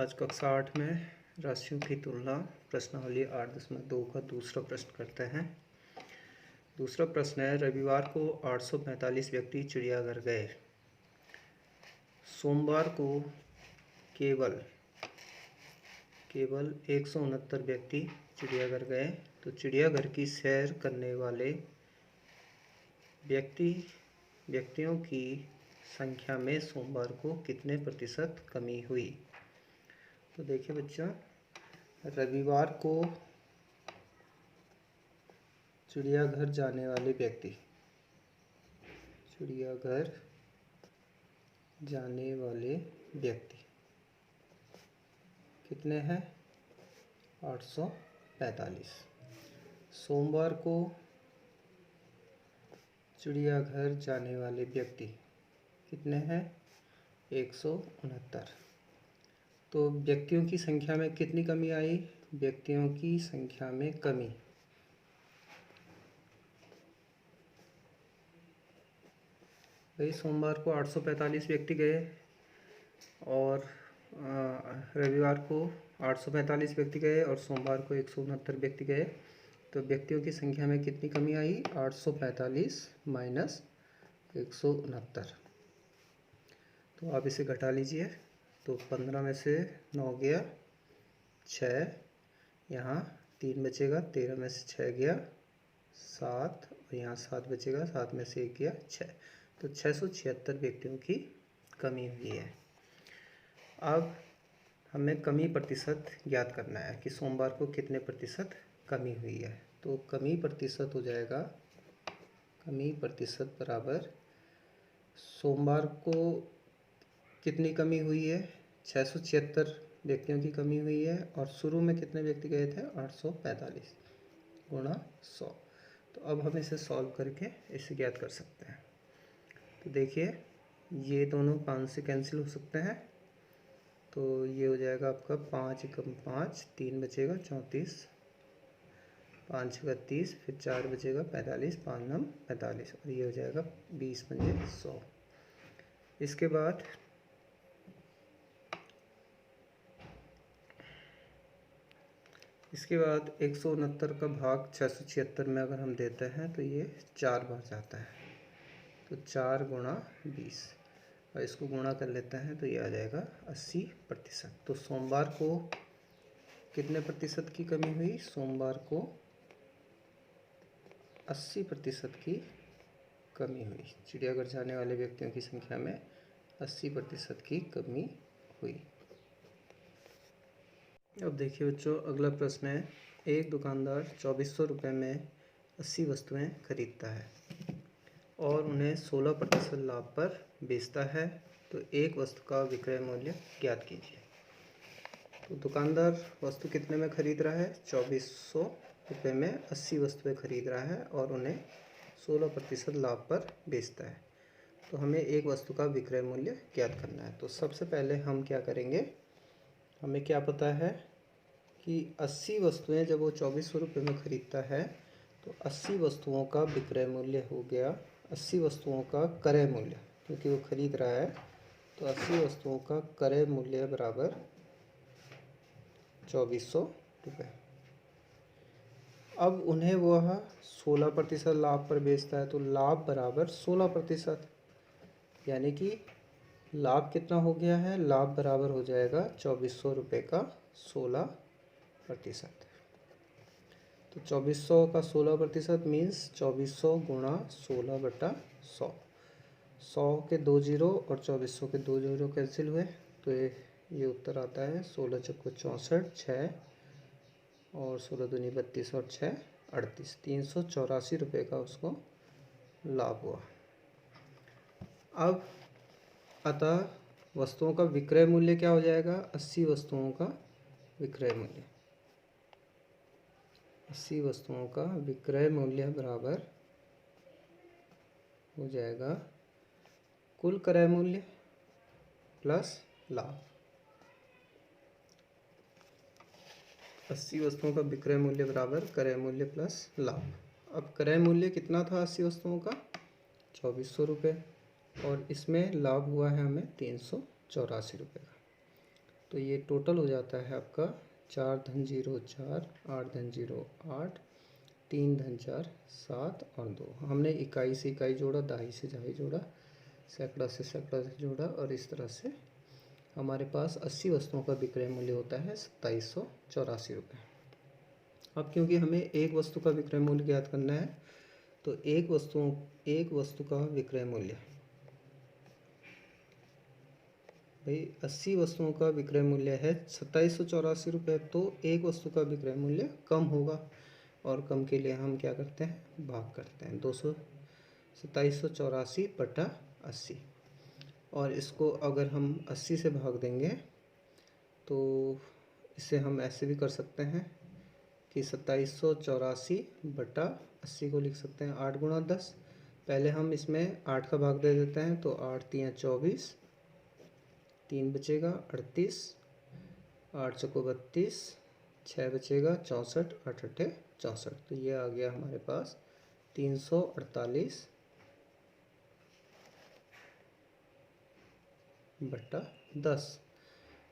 आज कक्षा 8 में राशियों की तुलना प्रश्नावली 8.2 का दूसरा प्रश्न करते हैं। दूसरा प्रश्न है, रविवार को 845 व्यक्ति चिड़ियाघर गए। सोमवार को केवल 169 व्यक्ति चिड़ियाघर गए। तो चिड़ियाघर की सैर करने वाले व्यक्तियों की संख्या में सोमवार को कितने प्रतिशत कमी हुई। तो देखिए बच्चों, रविवार को चिड़ियाघर जाने वाले व्यक्ति कितने हैं? 845। सोमवार को चिड़ियाघर जाने वाले व्यक्ति कितने हैं? 169। तो व्यक्तियों की संख्या में कितनी कमी आई? व्यक्तियों की संख्या में कमी भाई, सोमवार को 845 व्यक्ति गए और रविवार को 845 व्यक्ति गए और सोमवार को 169 व्यक्ति गए। तो व्यक्तियों की संख्या में कितनी कमी आई? 845 माइनस 169। तो आप इसे घटा लीजिए। तो 15 में से 9 गया 6, यहाँ 3 बचेगा, 13 में से 6 गया 7 और यहाँ 7 बचेगा, 7 में से 1 गया 6। तो 676 व्यक्तियों की कमी हुई है। अब हमें कमी प्रतिशत ज्ञात करना है कि सोमवार को कितने प्रतिशत कमी हुई है। तो कमी प्रतिशत हो जाएगा, कमी प्रतिशत बराबर सोमवार को कितनी कमी हुई है? 676 व्यक्तियों की कमी हुई है और शुरू में कितने व्यक्ति गए थे? 845 गुणा 100। तो अब हम इसे सॉल्व करके इसे ज्ञात कर सकते हैं। तो देखिए, ये दोनों 5 से कैंसिल हो सकते हैं। तो ये हो जाएगा आपका 5 एकम 5, 3 बचेगा 34, 5 छक्का 30, फिर 4 बचेगा 45, 5 नम 45 और ये हो जाएगा 20 पंजे 100। इसके बाद इसके बाद 169 का भाग 676 में अगर हम देते हैं तो ये 4 बार जाता है। तो 4 गुणा 20 और इसको गुणा कर लेते हैं तो ये आ जाएगा 80%। तो सोमवार को कितने प्रतिशत की कमी हुई? सोमवार को 80% की कमी हुई। चिड़ियाघर जाने वाले व्यक्तियों की संख्या में 80% की कमी हुई। अब देखिए बच्चों, अगला प्रश्न है, एक दुकानदार 2400 रुपये में 80 वस्तुएं खरीदता है और उन्हें 16% लाभ पर बेचता है। तो एक वस्तु का विक्रय मूल्य ज्ञात कीजिए। तो दुकानदार वस्तु कितने में खरीद रहा है? 2400 रुपये में 80 वस्तुएं खरीद रहा है और उन्हें 16% लाभ पर बेचता है। तो हमें एक वस्तु का विक्रय मूल्य ज्ञात करना है। तो सबसे पहले हम क्या करेंगे, हमें क्या पता है कि 80 वस्तुएं जब वो 2400 रुपये में ख़रीदता है तो 80 वस्तुओं का विक्रय मूल्य हो गया 80 वस्तुओं का क्रय मूल्य, क्योंकि वो ख़रीद रहा है। तो 80 वस्तुओं का क्रय मूल्य बराबर 2400 रुपये। अब उन्हें वह 16% लाभ पर बेचता है। तो लाभ बराबर 16%, यानी कि लाभ कितना हो गया है? लाभ बराबर हो जाएगा 2400 रुपये का 16%। तो 2400 का 16% मीन्स 2400 गुणा 16/100। 100 के 2 जीरो और 2400 के 2 जीरो कैंसिल हुए। तो ये उत्तर आता है 16 चौको 64, 6 और 16 दूनी 32 और 6 38। 384 रुपये का उसको लाभ हुआ। अब अतः वस्तुओं का विक्रय मूल्य क्या हो जाएगा? 80 वस्तुओं का विक्रय मूल्य, 80 वस्तुओं का विक्रय मूल्य बराबर हो जाएगा कुल क्रय मूल्य प्लस लाभ। 80 वस्तुओं का विक्रय मूल्य बराबर क्रय मूल्य प्लस लाभ। अब क्रय मूल्य कितना था 80 वस्तुओं का? 2400 रुपये और इसमें लाभ हुआ है हमें 384 रुपये का। तो ये टोटल हो जाता है आपका 4 धन 0 4, 8 धन 0 8, 3 धन 4 7 और 2। हमने इकाई से इकाई जोड़ा, दहाई से दहाई जोड़ा, सैकड़ा से सैकड़ा जोड़ा और इस तरह से हमारे पास 80 वस्तुओं का विक्रय मूल्य होता है 2784 रुपये। अब क्योंकि हमें एक वस्तु का विक्रय मूल्य ज्ञात करना है तो एक वस्तु का विक्रय मूल्य, भाई 80 वस्तुओं का विक्रय मूल्य है 2784 रुपये, तो एक वस्तु का विक्रय मूल्य कम होगा और कम के लिए हम क्या करते हैं, भाग करते हैं 2784 बटा 80। और इसको अगर हम 80 से भाग देंगे तो इसे हम ऐसे भी कर सकते हैं कि 2784 बटा 80 को लिख सकते हैं 8 गुणा 10। पहले हम इसमें 8 का भाग दे देते हैं तो 8 तियाँ 24, 3 बचेगा 38, 8 चौको 32, 6 बचेगा 64, 8 अट्ठे 64। तो ये आ गया हमारे पास 348 बटा 10।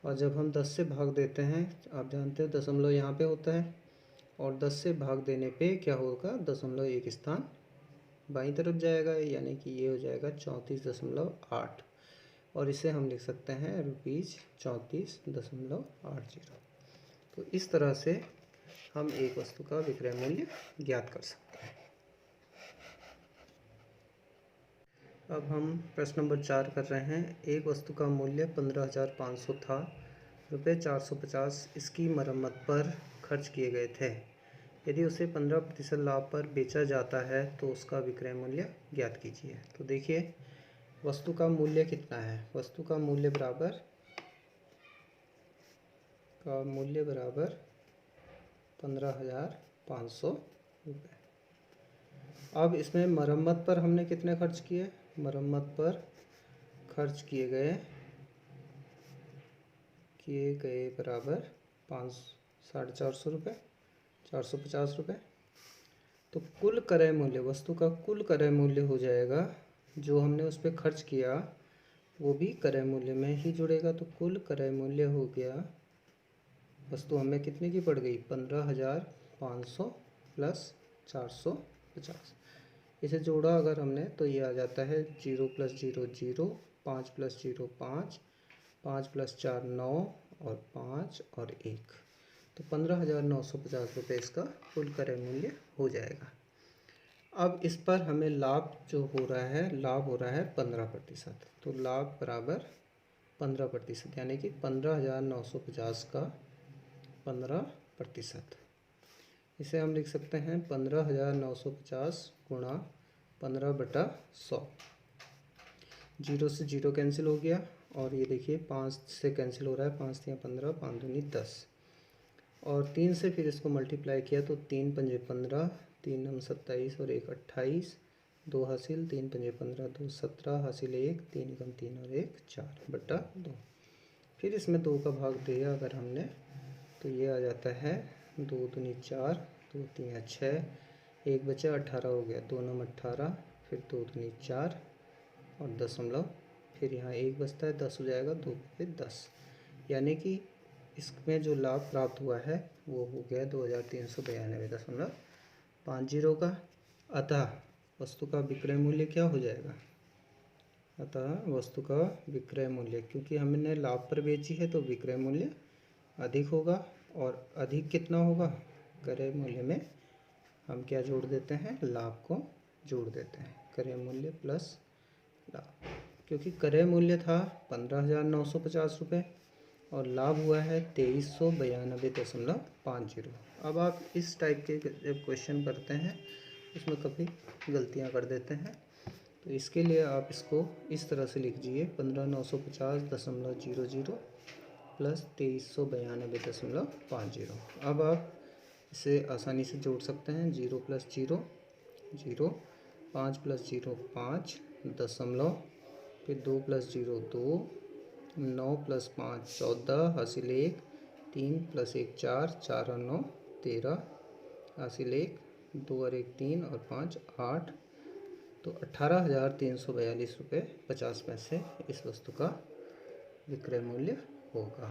और जब हम 10 से भाग देते हैं, आप जानते हो दशमलव यहाँ पे होता है और 10 से भाग देने पे क्या होगा, दशमलव एक स्थान बाईं तरफ जाएगा, यानी कि ये हो जाएगा 34.8 और इसे हम लिख सकते हैं ₹34.80। तो इस तरह से हम एक वस्तु का विक्रय मूल्य ज्ञात कर सकते हैं। अब हम प्रश्न नंबर 4 कर रहे हैं। एक वस्तु का मूल्य 15,500 था, ₹450 इसकी मरम्मत पर खर्च किए गए थे। यदि उसे 15% लाभ पर बेचा जाता है तो उसका विक्रय मूल्य ज्ञात कीजिए। तो देखिए वस्तु का मूल्य कितना है, वस्तु का मूल्य बराबर 15,500 रुपये। अब इसमें मरम्मत पर हमने कितने खर्च किए, मरम्मत पर खर्च किए गए बराबर 450 रुपये, 450 रुपये। तो कुल क्रय मूल्य, वस्तु का कुल क्रय मूल्य हो जाएगा, जो हमने उस पर खर्च किया वो भी क्रय मूल्य में ही जुड़ेगा। तो कुल क्रय मूल्य हो गया, वस्तु हमें कितने की पड़ गई, 15,500 प्लस 450। इसे जोड़ा अगर हमने तो ये आ जाता है 0 + 0 0, 5 + 0 5, 5 + 4 9 और 5 और 1। तो 15,950 रुपये इसका कुल क्रय मूल्य हो जाएगा। अब इस पर हमें लाभ जो हो रहा है, लाभ हो रहा है 15%। तो लाभ बराबर 15%, यानी कि 15,950 का 15%। इसे हम लिख सकते हैं 15,950 गुणा 15/100। 0 से 0 कैंसिल हो गया और ये देखिए 5 से कैंसिल हो रहा है, 5 तियाँ 15, 5 दूनी 10 और 3 से फिर इसको मल्टीप्लाई किया तो 3 पंजे 15, 3 नम 27 और 1 28, 2 हासिल, 3 पंजे 15, 2 17 हासिल 1, 3 एकम 3 और 1 4 बटा 2। फिर इसमें 2 का भाग दिया अगर हमने तो ये आ जाता है 2 दूनी 4, 2 तियाँ 6, 1 बचा 18 हो गया, 2 नम 18, फिर 2 दूनी 4 और दशमलव, फिर यहाँ 1 बचता है, 10 हो जाएगा, 2 पे 10, यानी कि इसमें जो लाभ प्राप्त हुआ है वो हो गया 2,392.50 का। अतः वस्तु का विक्रय मूल्य क्या हो जाएगा, अतः वस्तु का विक्रय मूल्य, क्योंकि हमने लाभ पर बेची है तो विक्रय मूल्य अधिक होगा। और अधिक कितना होगा, क्रय मूल्य में हम क्या जोड़ देते हैं, लाभ को जोड़ देते हैं, क्रय मूल्य प्लस लाभ। क्योंकि क्रय मूल्य था 15,950 रुपये और लाभ हुआ है 2392.50। अब आप इस टाइप के जब क्वेश्चन करते हैं उसमें कभी गलतियां कर देते हैं, तो इसके लिए आप इसको इस तरह से लिख दीजिए 15,950.00 प्लस 2392.50। अब आप इसे आसानी से जोड़ सकते हैं, 0 + 0 0, 5 + 0 5 दशमलव, फिर 2 + 0 2, 9 + 5 14 हासिल 1, 3 + 1 4, 4 और 9 13 हासिल 1, 2 और 1 3 और 5 8। तो 18,342.50 रुपये इस वस्तु का विक्रय मूल्य होगा।